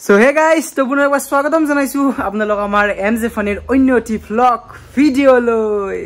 So hey guys, to পুনৰবাৰ স্বাগতম জনাইছো আপোনালোক আমাৰ এমজে ফানিৰ অন্যটি ভ্লগ ভিডিও লৈ।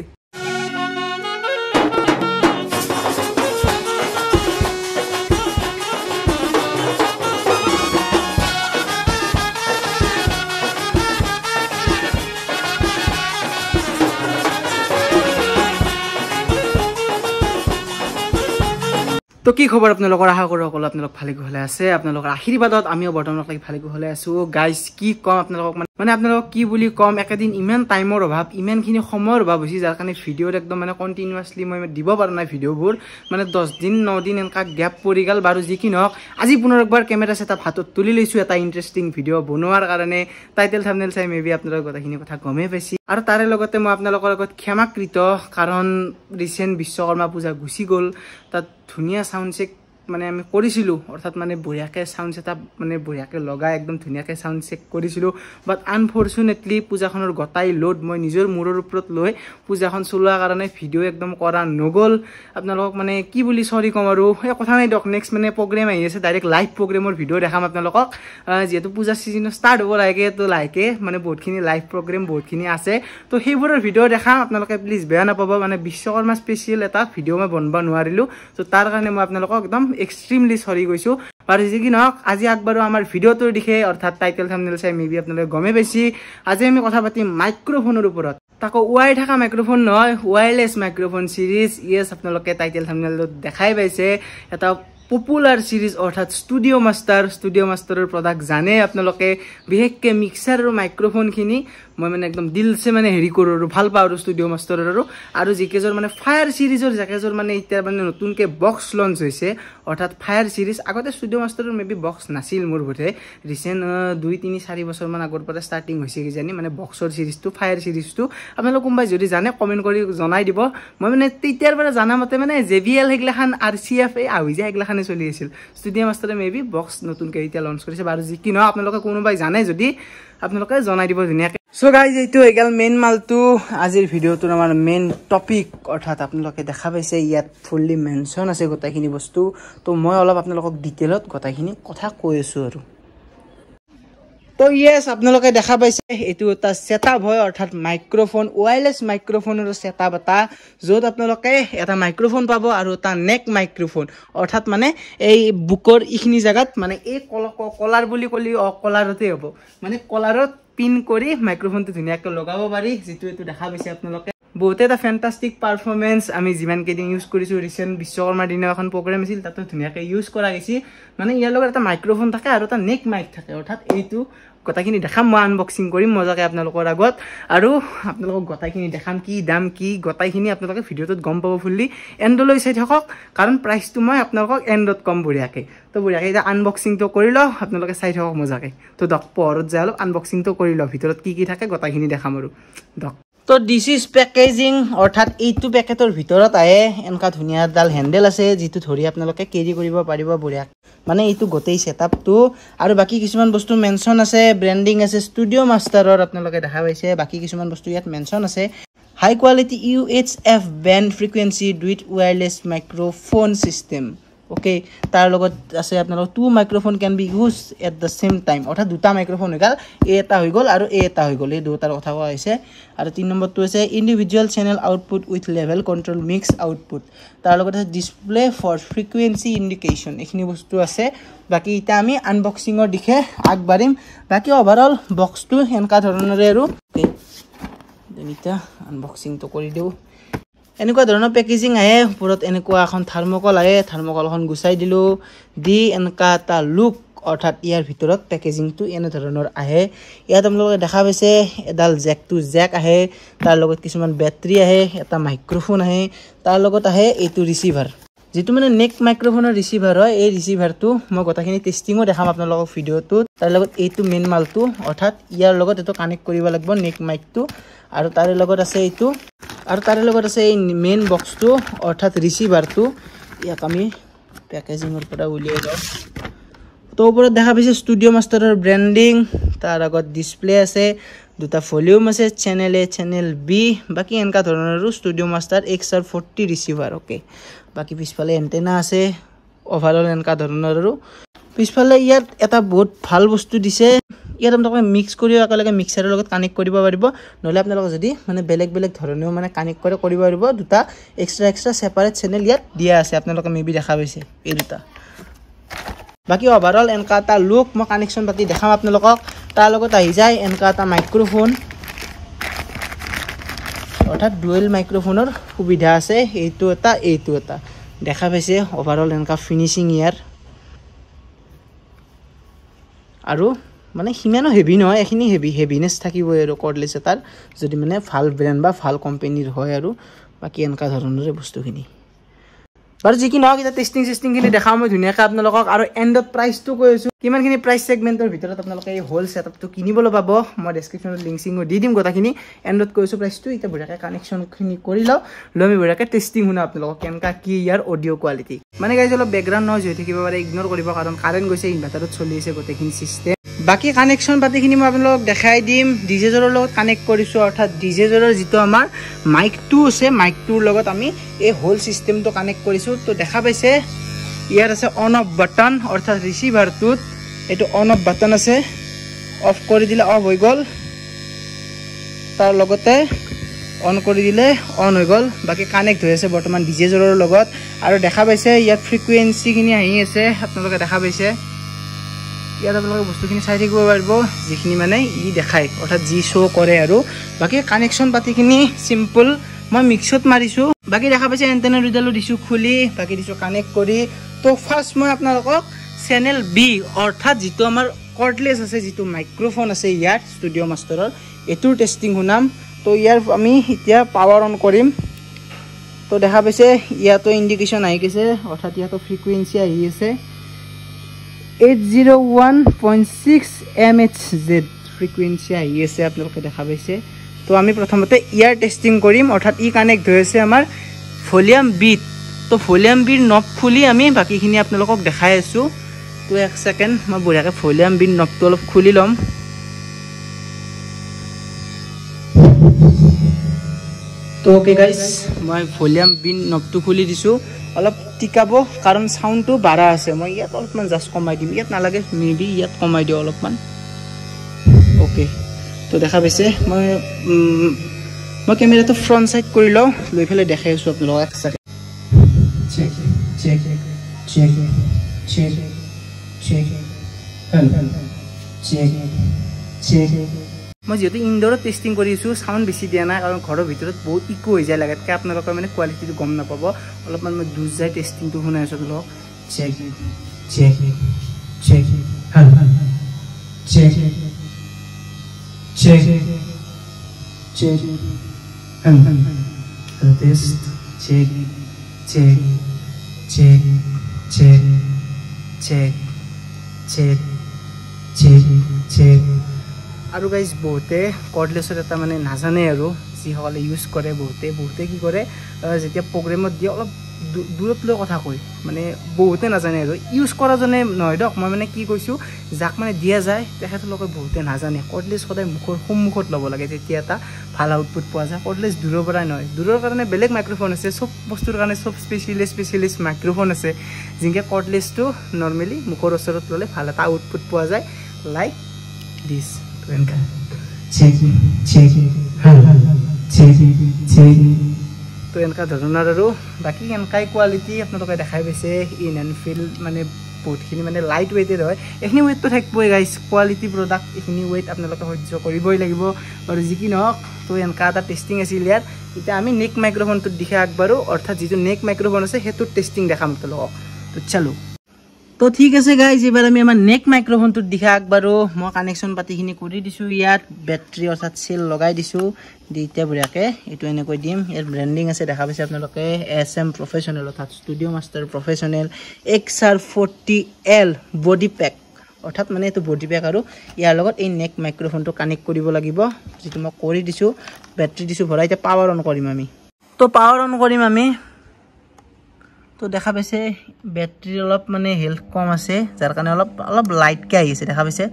তো কি খবৰ আপোনালোকৰ আশা কৰো সকলো আপোনালোক ভালে কুশলে আছে আপোনালোকৰ আশীৰ্বাদত আমিও বৰ্তমানত লাগি ভালে কুশলে আছো গাইস কি কম আপোনালোকক মানে আপোনালোক কি বুলি কম একেদিন ইমান টাইমৰ অভাৱ ইমানখিনি সময়ৰ অভাৱ হৈছে যাৰ কাৰণে ভিডিঅ'ত একদম মানে কন্টিনিউয়াছলি মই দিব পাৰা নাই ভিডিঅ'বোৰ মানে 10 দিন 9 দিন এনেকা গ্যাপ পৰি গল বাৰু যি কি নহক আজি পুনৰ একবাৰ কেমেৰা সেটআপ হাতত তুলি লৈছো এটা ইন্টাৰেষ্টিং ভিডিঅ' বনোৱাৰ কাৰণে টাইটেল থাম্বনেল চাই মেবি আপোনালোক কথাখিনি কথা গমেই পাইছি আৰু তাৰে লগতে মই আপোনালোকৰ লগত ক্ষমাকৃত কাৰণ ৰিসেন্ট বিশ্বকৰ্মা পূজা গুছি গল তাত ধুনিয়া সাউন্ড চেক মানে আমি কৰিছিলো অৰ্থাৎ মানে বঢ়িয়াকে সাউন্ড সেটআপ মানে বঢ়িয়াকে লগা একদম ধুনিয়াকে সাউন্ড চেক কৰিছিলো বাট আনফৰচুনেটলি পূজাখনৰ গটাই লোড মই নিজৰ মূৰৰ ওপৰত লৈ পূজাখন চলোৱা কাৰণে ভিডিও একদম কৰা নগল আপোনালোক মানে কি বুলি সৰি কম আৰু এই কথা নাই ডক নেক্সট মানে প্ৰগ্ৰাম আহি আছে ডাইৰেক্ট লাইভ প্ৰগ্ৰামৰ ভিডিও দেখাম আপোনালোকক যেহেতু পূজা সিজন ষ্টাৰ্ট হ'ব লাগে তো লাইকে মানে বহুতখিনি লাইভ প্ৰগ্ৰাম বহুতখিনি আছে তো সেইবোৰৰ ভিডিও দেখাম আপোনালোকে প্লিজ বেয়া নাপাব মানে বিশ্বকৰ্মা স্পেশাল এটা ভিডিও মই বনাব নোৱাৰিলো তো তাৰ কাৰণে মই আপোনালোকক একদম এক্সট্ৰিমলি সৰি গৈছো আৰু যি কি নহক আজি আগবাৰো আমাৰ ভিডিওটোৰ দিখে অৰ্থাৎ টাইটেল থাম্বনেল চাই মেবি আপোনালোকে গমে পাইছি আজি আমি কথা পাতিম মাইক্ৰোফোনৰ ওপৰত তাকো ওয়াই থাকা মাইক্ৰোফোন নহয় ওয়্যাৰলেছ মাইক্ৰোফোন সিৰিজ ইয়েস আপোনালোকে টাইটেল থাম্বনেলত দেখাই পাইছে এটা পপুলাৰ সিৰিজ অৰ্থাৎ ষ্টুডিও মাষ্টাৰৰ প্ৰডাক্ট জানে আপোনালোকে বিশেষকৈ মিক্সাৰ আৰু মাইক্ৰোফোন খিনি মই মানে একদম দিলছে মানে হেৰি কৰো আৰু ভাল পাওঁ ষ্টুডিও মাষ্টাৰৰ আৰু জিকেজৰ মানে ফায়াৰ সিৰিজৰ জাকেজৰ মানে এতিয়া মানে নতুনকে বক্স লঞ্চ হৈছে অৰ্থাৎ ফায়াৰ সিৰিজ আগতে ষ্টুডিও মাষ্টাৰৰ মেবি বক্স নাছিল মোৰ বোধে ৰিসেন্ট 2-3-4 বছৰ মান আগৰ পৰা ষ্টাৰ্টিং হৈছে কি জানি মানে বক্সৰ সিৰিজটো ফায়াৰ সিৰিজটো আপোনালোক কোনবাই যদি জানে কমেন্ট কৰি জনাই দিব মই মানে তেতিয়াৰ পৰা জানা মতে মানে JBL হেগলাখান RCF এই আউজা হেগলাখান চলি আছিল ষ্টুডিও মাষ্টাৰে মেবি বক্স নতুনকে এতিয়া লঞ্চ কৰিছে বাৰু যি কি ন আপোনালোকে কোনোবাই জানে যদি আপোনালোকে জনাই দিব ধুনিয়াকে সো গাইজ এইটো এগাল মেইন মালটো আজিৰ ভিডিওটোৰ আমাৰ মেইন টপিক অৰ্থাৎ আপোনালোকে দেখা পাইছে ইয়াত ফুললি মেনশন আছে গোটাইখিনি বস্তু তো মই অলপ আপোনালোকক ডিটেইলত গোটাইখিনি কথা কৈ আছো আৰু তো ইয়েস আপোনালোকে দেখা পাইছে এটো এটা সেটআপ হয় অৰ্থাৎ মাইক্ৰোফোন ওয়্যাৰলেছ মাইক্ৰোফোনৰ সেটআপ এটা যত আপোনালোকে এটা মাইক্ৰোফোন পাব আৰু এটা নেক মাইক্ৰোফোন অৰ্থাৎ মানে এই বুকৰ ইখিনি জাগাত মানে এই কলাৰ বুলি কলি কলাৰতে হ'ব মানে কলাৰত পিন কৰি মাইক্ৰোফোনটো ধুনিয়াকৈ লগাব পাৰি যেটো এটো দেখা পাইছে আপোনালোকে বহুত এটা ফ্যান্টাস্টিক পাৰফৰম্যান্স আমি যিমান কেদিন ইউজ কৰিছো ৰিসেন্ট বিশ্বকৰ্মাৰ দিনা এখন প্ৰগ্ৰাম আছিল তাতে ধুনিয়াকৈ ইউজ কৰা গৈছি মানে ইয়াৰ লগত এটা মাইক্ৰোফোন থাকে আৰু এটা নেক মাইক থাকে অৰ্থাৎ এইটো গটাখিনি দেখাম মই আনবক্সিং কৰিম মজাকে আপোনালোকৰ আগত আৰু আপোনালোকক গটাখিনি দেখাম কি দাম কি গটাখিনি আপোনালোকে ভিডিওটোত গম পাব ফুললি এন্ডলৈ চাই থাকক কাৰণ প্ৰাইসটো মই আপোনালোকক এন্ডত কম বঢ়িয়াকে তো বঢ়িয়াকে এটা আনবক্সিংটো কৰি লও আপোনালোকে চাই থাকক মজাকে তো দক পৰত যায় অলপ আনবক্সিংটো কৰি লও ভিতৰত কি থাকে গটাখিনি দেখাম আৰু দক তো দিস ইজ পেকেজিং অৰ্থাৎ এইটো পেকেটৰ ভিতৰত আহে এনেকা ধুনিয়া ডাল হ্যান্ডেল আছে যেটো ধৰি আপোনালোকে কেৰি কৰিব পাৰিব বঢ়িয়া মানে এইটো গোটেই সেটআপটো আৰু বাকি কিছুমান বস্তু মেনশন আছে ব্ৰ্যান্ডিং আছে ষ্টুডিও মাষ্টাৰৰ আপোনালোকে দেখা পাইছে বাকি কিছুমান বস্তু ইয়াত মেনশন আছে high quality UHF band frequency ডুইট ওয়্যাৰলেছ মাইক্ৰোফোন সিস্টেম ওকে তাৰ লগত আছে আপোনালোক two microphone can be use at the same time অৰ্থাৎ দুটা মাইক্ৰোফোন হৈ গল এটা হৈ গল আৰু এটা হৈ গল এই দুটাৰ কথা কোৱা হৈছে আৰু 3 নম্বৰটো আছে individual channel output with level control mix output তাৰ লগত আছে ডিসপ্লে ফৰ ফ্ৰিকুৱেন্সি ইন্ডিকেশন এইখিনি বস্তু আছে বাকি এটা আমি আনবক্সিংৰ দিখে আগবাৰিম বাকি ওভাৰঅল বক্সটো এনেকা ধৰণৰে আৰু দেনিতা আনবক্সিংটো কৰি দিও এনেকুৱা ধৰণৰ পেকেজিং আহে ওপৰত এনেকুৱা এখন থাৰ্মোকল আহে থাৰ্মোকলখন গুছাই দিলো দি এনেকা এটা লুক অৰ্থাৎ ইয়াৰ ভিতৰত পেকেজিংটো এনে ধৰণৰ আহে ইয়াত আপোনালোকে দেখা পাইছে এডাল জ্যাক আহে তাৰ লগত কিছুমান বেটাৰী আহে এটা মাইক্ৰোফোন আহে তাৰ লগত আহে এইটো ৰিসিভাৰ যেটো মানে নেক মাইক্ৰোফোনৰ ৰিসিভাৰ হয় এই ৰিসিভাৰটো মই গটাখিনি টেষ্টিংও দেখাম আপোনালোকক ভিডিওটোত তাৰ লগত এইটো মেইন মালটো অৰ্থাৎ ইয়াৰ লগত এটো কানেক্ট কৰিব লাগিব নেক মাইকটো আৰু তাৰে লগত আছে এইটো আৰু তাৰে লগত আছে এই মেইন বক্সটো অৰ্থাৎ ৰিসিভাৰটো ইয়াক আমি পেকেজিংৰ পৰা উলিয়াই যাও তো ওপৰত দেখা পাইছে ষ্টুডিও মাষ্টাৰৰ ব্ৰ্যান্ডিং তাৰ আগত ডিসপ্লে আছে দুটা ভলিউম আছে চ্যানেল A চ্যানেল B বাকি এনেকা ধৰণৰ ষ্টুডিও মাষ্টাৰ XR40 ৰিসিভাৰ ওকে বাকি পিছফালে এন্টেনা আছে ওভাৰঅল এনেকা ধৰণৰ পিছফালে ইয়াত এটা বহুত ভাল বস্তু দিছে ইয়াত আপোনালোকে মিক্স কৰি একেলগে মিক্সাৰৰ লগত কানেক্ট কৰিব পাৰিব নহলে আপোনালোকে যদি মানে বেলেগ বেলেগ ধৰণেও মানে কানেক্ট কৰি কৰিব পাৰিব দুটা এক্সট্ৰা সেপাৰেট চেনেল ইয়াত দিয়া আছে আপোনালোকে মেবি দেখা পাইছে এই দুটা বাকি ওভাৰঅল এনকা এটা লুক মই কানেকচন পাতি দেখাম আপোনালোকক তাৰ লগত আহি যায় এনকা এটা মাইক্ৰোফোন অৰ্থাৎ ডুৱেল মাইক্ৰোফোনৰ সুবিধা আছে এইটো এটা দেখা পাইছে ওভাৰঅল এনকা ফিনিশিং ইয়াৰ আৰু মানে হিমানো হেভি নহয় এখিনি হেভিনেস থাকিব আৰু কৰ্ডলেছ এটাৰ যদি মানে ভাল ব্ৰ্যান্ড বা ভাল কোম্পানীৰ হয় আৰু বাকি এনকা ধৰণৰ বস্তুখিনি বাৰু যি কি নহওক এটা টেস্টিং খিনি দেখাম মই ধুনিয়াকৈ আপোনালোকক আৰু এন্ডত প্ৰাইসটো কৈ আছো কিমানখিনি প্ৰাইস সেগমেন্টৰ ভিতৰত আপোনালোকে এই হোল সেটআপটো কিনিবলৈ পাব মই ডেসক্ৰিপচনত লিংক দি দিম গোটাখিনি এন্ডত কৈছো প্ৰাইসটো এটা বঢ়িয়াকৈ কানেকচনখিনি কৰি লও আমি বঢ়িয়াকৈ টেস্টিং শুনা আপোনালোকক কেনকা কি ইয়াৰ অডিও কোৱালিটি মানে গাইজ অলপ বেকগ্ৰাউণ্ড নইজ হৈ থাকিব পাৰে ইগনোৰ কৰিব কাৰণ কাৰেন্ট গৈছে ইনভাৰ্টাৰত চলি আছে গোটেখিনি সিস্টেম বাকি কানেকশন পাতিখিনি মই আপোনালোকক দেখাই দিম ডিজেজৰৰ লগত কানেক্ট কৰিছো অৰ্থাৎ ডিজেজৰৰ যেটো আমাৰ মাইক 2 আছে মাইক 2 লগত আমি এই হোল সিস্টেমটো কানেক্ট কৰিছো তো দেখা পাইছে ইয়াৰ আছে অন অফ বাটন অৰ্থাৎ ৰিসিভাৰটোত এটো অন অফ বাটন আছে অফ কৰি দিলে অফ হৈ গল তাৰ লগতে অন কৰি দিলে অন হৈ গল বাকি কানেক্ট হৈ আছে বৰ্তমান ডিজেজৰৰ লগত আৰু দেখা পাইছে ইয়াত ফ্ৰিকুৱেন্সি খিনি আহি আছে আপোনালোকে দেখা পাইছে ইয়াত আপোনালোকে বস্তুখিনি চাই থাকিব পাৰিব যিখিনি মানে ই দেখায় অৰ্থাৎ জি শো কৰে আৰু বাকি কানেকচন পাতিখিনি সিম্পল মই মিক্সত মাৰিছো বাকি দেখা পাইছে এন্টেনা ৰিডালো দিছো খুলি বাকি দিছো কানেক্ট কৰি তো ফাৰ্স্ট মই আপোনালোকক চেনেল বি অৰ্থাৎ যেটো আমাৰ কৰ্ডলেছ আছে যেটো মাইক্ৰোফোন আছে ইয়াত ষ্টুডিও মাষ্টাৰৰ এটোৰ টেস্টিং শুনাম তো ইয়াৰ আমি এতিয়া পাৱাৰ অন কৰিম তো দেখা পাইছে ইয়াতো ইন্ডিকেশন আহি গৈছে অৰ্থাৎ ইয়াতো ফ্ৰিকুৱেন্সি আহি আছে 801.6 MHz ফ্ৰিকুৱেন্সি আহি আছে আপোনালোকে দেখা পাইছে তো আমি প্ৰথমতে ইয়াৰ টেস্টিং কৰিম অৰ্থাৎ ই কানেক্ট হৈ আছে আমাৰ ভলিউম বি তো ভলিউম বিৰ নব খুলি আমি বাকিখিনি আপোনালোকক দেখাই আছো তো এক সেকেন্ড মই বঢ়িয়াকৈ ভলিউম বিৰ নবটো অলপ খুলি লম তো ওকে গাইস মই ভলিউম বিৰ নবটো খুলি দিছো অলপ টিকাব কাৰণ সাউন্ডটো বাঢ়া আছে মই ইয়াত অলপমান জাস্ট কমাই দিম ইয়াত নালাগে মেবি ইয়াত কমাই দিও অলপমান ওকে তো দেখা পাইছে মই ক্যামেৰাটো ফ্ৰন্ট সাইড কৰি লও লৈ ফেলে দেখাই আছো আপোনালোকক এক সেকেন্ড চেক মই যেহেতু ইনডোৰত টেস্টিং কৰিছো সাউন্ড বেছি দিয়া নাই কাৰণ ঘৰৰ ভিতৰত বহুত ইকো হৈ যায় লাগাতকে আপোনালোকৰ মানে কোৱালিটিটো গম নাপাব অলপমান মই দুজ যায় টেস্টিংটো শুনাই আছো আপোনালোকক চেক আৰু গাইজ বহুতে কৰ্ডলেছৰ এটা মানে নাজানে আৰু যিসকলে ইউজ কৰে বহুতে কি কৰে যেতিয়া প্ৰগ্ৰেমত দিয়ে অলপ দূৰত লৈ কথা কয় মানে বহুতে নাজানে আৰু ইউজ কৰা জনে নহয় দক মই মানে কি কৈছো যাক মানে দিয়া যায় তেখেতলোকে বহুতে নাজানে কৰ্ডলেছ সদায় মুখৰ সন্মুখত ল'ব লাগে তেতিয়া এটা ভাল আউটপুট পোৱা যায় কৰ্ডলেছ দূৰৰ পৰা নহয় দূৰৰ কাৰণে বেলেগ মাইক্ৰোফোন আছে সব বস্তুৰ কাৰণে সব স্পেচিয়েলিষ্ট মাইক্ৰোফোন আছে যিনকে কৰ্ডলেছটো নৰ্মেলি মুখৰ ওচৰত ল'লে ভাল এটা আউটপুট পোৱা যায় লাইক দিস তো এনেকা ধৰণৰ আৰু বাকি এনেকাই কোৱালিটি আপোনালোকে দেখাই পাইছে ইন এণ্ড ফিল মানে বহুতখিনি মানে লাইট ৱেইটেড হয় এইখিনি ৱেইটটো থাকিবই গাইজ কোৱালিটি প্ৰডাক্ট এইখিনি ৱেইট আপোনালোকে সহ্য কৰিবই লাগিব আৰু যি কি নহওক তো এনেকা এটা টেষ্টিং আছিল ইয়াত এতিয়া আমি নেক মাইক্ৰোফোনটোত দিশে আগবাঢ়ো অৰ্থাৎ যিটো নেক মাইক্ৰোফোন আছে সেইটোৰ টেষ্টিং দেখাম আপোনালোকক তো চালো তো ঠিক আছে গাইজ এবাৰ আমি আমাৰ নেক মাইক্ৰোফোনটোত দিশে আগবাঢ়ো মই কানেকশ্যন পাতিখিনি কৰি দিছোঁ ইয়াত বেটাৰী অৰ্থাৎ চেল লগাই দিছোঁ দি এতিয়া বঢ়িয়াকৈ এইটো এনেকৈ দিম ইয়াত ব্ৰেণ্ডিং আছে দেখা পাইছে আপোনালোকে SM প্ৰফেশ্যনেল অৰ্থাৎ studio' master professional XR40L body pack অৰ্থাৎ মানে এইটো বডি পেক আৰু ইয়াৰ লগত এই নেক মাইক্ৰোফোনটো কানেক্ট কৰিব লাগিব যিটো মই কৰি দিছোঁ বেটাৰী দিছোঁ ভৰাই এতিয়া পাৱাৰ অন কৰিম আমি তো পাৱাৰ অন কৰিম আমি তো দেখা পাইছে বেটাৰী অলপ মানে হেল্থ কম আছে যাৰ কাৰণে অলপ লাইটকৈ আহি আছে দেখা পাইছে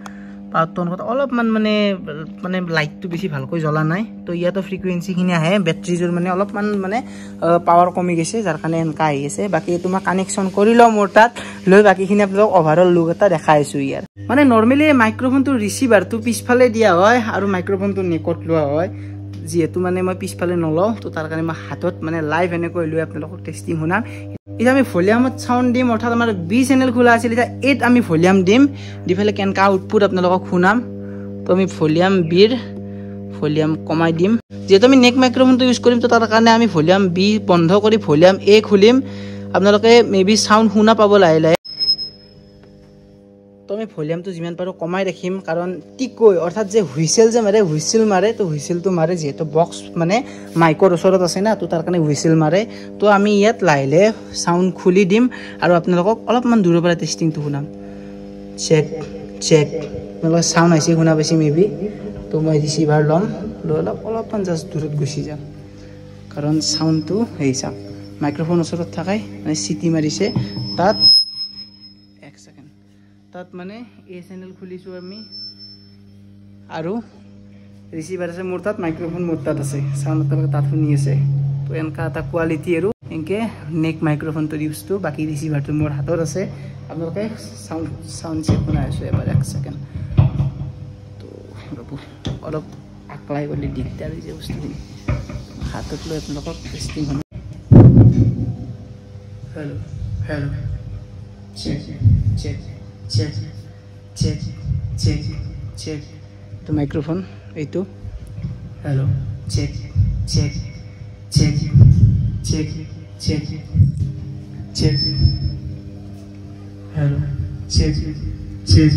পাৱাৰটো অন কৰোঁতে অলপমান মানে লাইটটো বেছি ভালকৈ জ্বলা নাই তো ইয়াতো ফ্ৰিকুৱেঞ্চিখিনি আহে বেটাৰীযোৰ মানে অলপমান মানে পাৱাৰ কমি গৈছে যাৰ কাৰণে এনেকা আহি আছে বাকী তোমাক কানেকশ্যন কৰি লওঁ মোৰ তাত লৈ বাকীখিনি আপোনালোকক অভাৰঅল লুক এটা দেখাই আছোঁ ইয়াৰ মানে নৰ্মেলি মাইক্ৰফোনটোৰ ৰিচিভাৰটো পিছফালে দিয়া হয় আৰু মাইক্ৰফোনটো নেকত লোৱা হয় যিহেতু মানে মই পিছফালে নলওঁ তো তাৰ কাৰণে মই হাতত মানে লাইভ এনেকৈ লৈ আপোনালোকক টেষ্টিং শুনাম এতিয়া আমি ভলিউমত চাউণ্ড দিম অৰ্থাৎ আমাৰ বি চেনেল খোলা আছিল এতিয়া 8 আমি ভলিউম দিম দি ফেলে কেনেকা আউটপুট আপোনালোকক শুনাম তো আমি ভলিউম বিৰ ভলিউম কমাই দিম যেহেতু আমি নেক মাইক্ৰফোনটো ইউজ কৰিম তো তাৰ কাৰণে আমি ভলিউম বি বন্ধ কৰি ভলিউম এ খুলিম আপোনালোকে মেবি সাউন্ড শুনা পাব লাহে লাহে তো আমি ভলিউমটো যিমান পাৰো কমাই ৰাখিম কাৰণ টিকৈ অৰ্থাৎ যে হুইসেল যে মাৰে তো হুইসেলটো মাৰে যেহেতু বক্স মানে মাইকৰ ওচৰত আছে না তো তাৰ কাৰণে হুইসেল মাৰে তো আমি ইয়াত লাহে সাউন্ড খুলি দিম আৰু আপোনালোকক অলপমান দূৰৰ পৰা টেষ্টিংটো শুনাম চেক চেক আপোনালোকৰ সাউন্ড আহিছে শুনা পাইছে মেবি তো মই ৰিচিভাৰ ল'ম লৈ অলপমান জাষ্ট দূৰত গুচি যাম কাৰণ সাউন্ডটো হেই চাওক মাইক্ৰফোন ওচৰত থাকাই মানে চিটি মাৰিছে তাত এক সেকেন্ড তাত মানে এ চেনেল খুলিছো আমি আৰু ৰিচিভাৰ আছে মোৰ তাত মাইক্ৰফোন মোৰ তাত আছে সাউন্ড তাত শুনি আছে তো এনেকা এটা কোৱালিটি আৰু এনেকে নেক মাইক্ৰফোনটো ইউজটো বাকি ৰিচিভাৰটো মোৰ হাতত আছে আপোনালোকে সাউন্ড চেক কৰি আছো এবাৰ এক সেকেন্ড তো অলপ আকলাই গলি দিগদাৰ হৈ যায় বস্তুখিনি হাতত লৈ আপোনালোকক টেষ্টিং হ'ব hello hello check check check check check check তো মাইক্রোফোন এই তো hello check check check check check check hello check check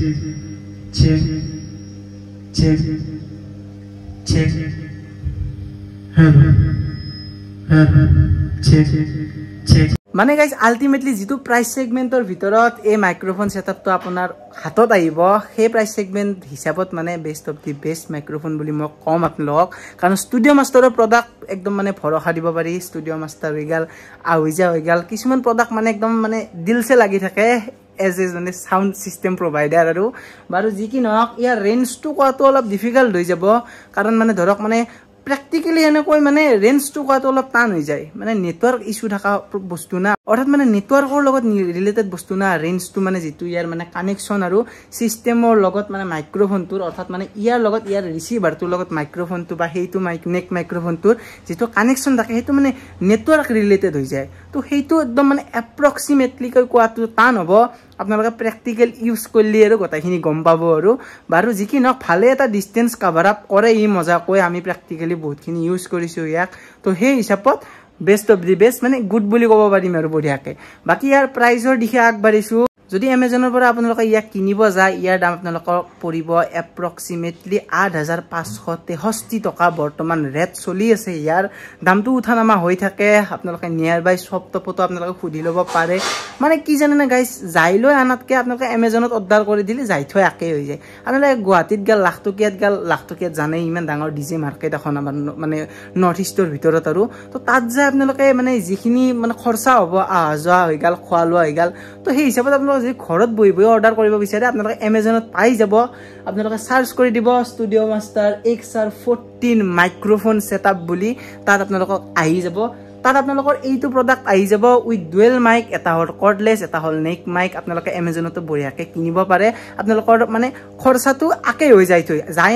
check check check hello hello check check মানে গাইজ আল্টিমেটলি যেটো প্ৰাইস সেগমেন্টৰ ভিতৰত এই মাইক্ৰফোন সেটআপটো আপোনাৰ হাতত আহিব সেই প্ৰাইস সেগমেন্ট হিচাপত মানে best of the best microphone বুলি মই কম আপোনালোকক কাৰণ ষ্টুডিও মাষ্টাৰৰ প্ৰডাক্ট একদম মানে ভৰসা দিব পাৰি ষ্টুডিও মাষ্টাৰ হৈ গল কিছুমান প্ৰডাক্ট মানে একদম মানে দিলছে লাগি থাকে এজ মানে সাউন্ড সিস্টেম প্ৰভাইডাৰ আৰু বাৰু যি কি নহওক ইয়াৰ ৰেঞ্জটো কোৱাটো অলপ ডিফিকাল্ট হৈ যাব কাৰণ মানে ধৰক মানে প্ৰেক্টিক্যালি এনেকৈ মানে ৰেঞ্জটো কোৱাটো অলপ টান হৈ যায় মানে নেটৱৰ্ক ইস্যু থকা বস্তু না অৰ্থাৎ মানে নেটৱৰ্কৰ লগত ৰিলেটেড বস্তু না ৰেঞ্জটো মানে যেটো ইয়াৰ মানে কানেকশ্যন আৰু সিস্টেমৰ লগত মানে মাইক্ৰফোনটোৰ অৰ্থাৎ মানে ইয়াৰ লগত ইয়াৰ ৰিচিভাৰটোৰ লগত মাইক্ৰফোনটো বা সেইটো নেক মাইক্ৰফোনটোৰ যেটো কানেকশ্যন থাকে সেইটো মানে নেটৱৰ্ক ৰিলেটেড হৈ যায় তো সেইটো একদম মানে এপ্ৰক্সিমেটলি কোৱাটো টান হ'ব আপোনালোকে প্ৰেক্টিক্যাল ইউজ কৰিলে আৰু গটাইখিনি গম পাব আৰু বাৰু যি কি নহওক ভালে এটা ডিসটেন্স কভাৰ আপ কৰে ই মজা কৈ আমি প্ৰেক্টিক্যালি বহুতখিনি ইউজ কৰিছো ইয়াক তো সেই হিচাপত বেষ্ট অফ দি বেষ্ট মানে গুড বুলি ক'ব পাৰিম আৰু বঢ়িয়াকে বাকি ইয়াৰ প্ৰাইজৰ দিশে আগবাঢ়িছো যদি এমাজনৰ পৰা আপোনালোকে ইয়াক কিনিব যায় ইয়াৰ দাম আপোনালোকক পৰিব এপ্ৰক্সিমেটলি 8563 টকা বৰ্তমান ৰেট চলি আছে ইয়াৰ দামটো উঠানামা হৈ থাকে আপোনালোকে নিয়াৰ বাই শপ টপটো আপোনালোকে খুদি ল'ব পাৰে মানে কি জানে না গাইস যাইলৈ আনাতকে আপোনালোকে এমাজনত অৰ্ডাৰ কৰি দিলে যাই থৈ একে হৈ যায় আপোনালোকে গুৱাহাটীত গাল লাখ টকীয়াত জানে ইমান ডাঙৰ ডিজে মাৰ্কেট এখন আমাৰ মানে নৰ্থ ইষ্টৰ ভিতৰত আৰু তো তাত যায় আপোনালোকে মানে যিখিনি মানে খৰচা হ'ব আহা যোৱা হৈ গ'ল খোৱা লোৱা হৈ গ'ল তো সেই হিচাপত আপোনালোকে যদি ঘৰত বহি অৰ্ডাৰ কৰিব বিচাৰে আপোনালোকে এমাজনত পাই যাব আপোনালোকে সাৰ্চ কৰি দিব studio master XR14 microphone setup বুলি তাত আপোনালোকক আহি যাব তাত আপোনালোকৰ এইটো প্ৰডাক্ট আহি যাব উইথ ডুৱেল মাইক এটা হল কৰ্ডলেছ এটা হল নেক মাইক আপোনালোকে এমাজনতো বঢ়িয়াকে কিনিব পাৰে আপোনালোকৰ মানে খৰচাটো আকে হৈ যায়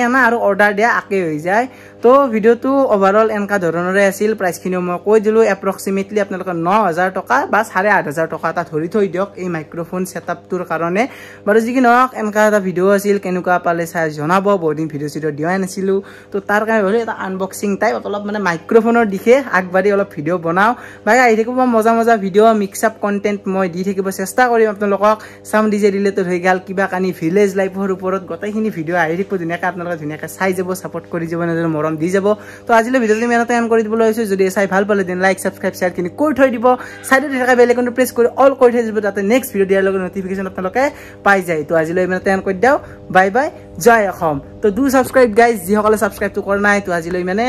আনা আৰু অৰ্ডাৰ দিয়া আকে হৈ যায় তো ভিডিওটো ওভাৰঅল এনেকা ধৰণৰে আছিল প্ৰাইচখিনি মই কৈ দিলো এপ্ৰক্সিমেটলি আপোনালোকৰ 9000 টকা বা 8500 টকা এটা ধৰি থৈ দিয়ক এই মাইক্ৰফোন সেটআপটোৰ কাৰণে বাৰু যি কি নহওক এনেকা এটা ভিডিও আছিল কেনেকুৱা পালে চাই জনাব বহুদিন ভিডিও দিয়াই নাছিলো তো তাৰ কাৰণে হলে এটা আনবক্সিং টাইপ অলপ মানে মাইক্ৰফোনৰ দিশে আগবাঢ়ি অলপ ভিডিও বনাও বাই আহি থাকিব মজা ভিডিও মিক্স আপ কন্টেন্ট মই দি থাকিব চেষ্টা কৰিম আপোনালোকক সাউন্ড ডিজে ৰিলেটেড হৈ গল কিবা কানি ভিলেজ লাইফৰ ওপৰত গটাইখিনি ভিডিও আহি থাকিব ধুনীয়াকৈ আপোনালোকে ধুনীয়াকৈ চাই যাব সাপোৰ্ট কৰি যাব নজৰ মৰম দি যাব তো আজিলৈ ভিডিওটো আমি এটাই এন্ড কৰি দিবলৈ হৈছে যদি চাই ভাল পালে দেন লাইক সাবস্ক্ৰাইব শেয়াৰ কিনি কৰি থৈ দিব সাইডত থকা বেল আইকনটো প্ৰেছ কৰি অল কৰি থৈ দিব যাতে নেক্সট ভিডিও দিয়াৰ লগে নটিফিকেশন আপোনালোকে পাই যায় তো আজিলৈ আমি এটাই এন্ড কৰি দিও বাই বাই জয় অসম তো ডু সাবস্ক্ৰাইব গাইজ যিসকলে সাবস্ক্ৰাইবটো কৰা নাই তো আজিলৈ মানে